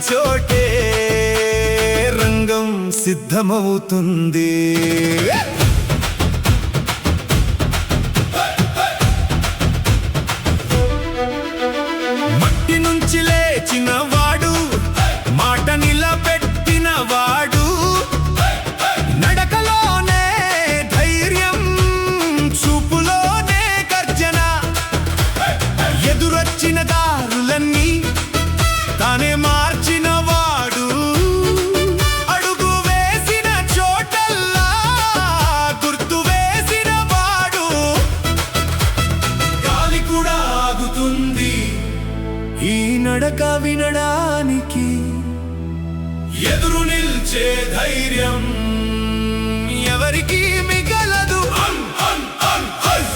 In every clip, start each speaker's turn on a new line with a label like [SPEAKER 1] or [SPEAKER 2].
[SPEAKER 1] చోటే రంగం సిద్ధమవుతుంది. మట్టి నుంచి లేచిన వాడు, మాట నిలబెట్టిన వాడు, నడకలోనే ధైర్యం, చూపులోనే గర్జన, ఎదురొచ్చిన దారులన్నీ తానే మార్చిన వాడు, అడుగు వేసిన చోటల్లా గుర్తు వేసిన వాడు. గాలి కూడా ఆగుతుంది ఈ నడక వినడానికి, ఎదురు నిల్చే ధైర్యం ఎవరికి మిగలదు.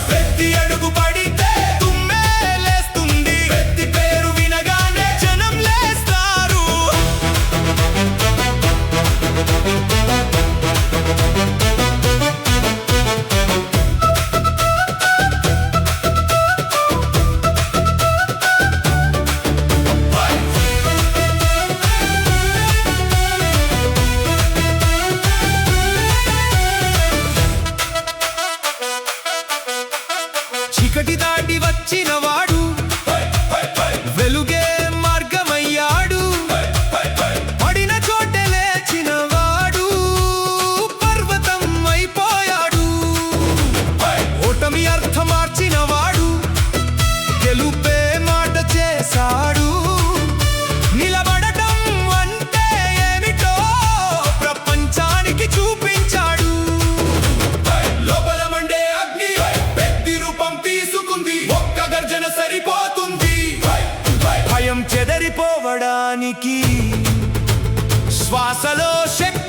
[SPEAKER 1] పెద్ది అడుగు పడితే తుమ్మే లేస్తుంది, పెద్ది పేరు వినగానే జనం లేస్తారు. చీకటి దాటి వచ్చిన వాడు, వెలుగే మార్గమయ్యాడు, పడిన చోటే లేచిన వాడు, పర్వతం అయిపోయాడు. ఓటమి అర్థం మార్చిన వాడు, గెలుపే మాట చేశాడు. నిలబడటం అంటే ఏమిటో ప్రపంచానికి చూపించాడు. లోపల మండే అగ్ని పెద్ది రూపం తీసుకుంది, ఒక్క గర్జన సరిపోతుంది. భయం చెదరిపోవడానికి శ్వాసలో శక్తి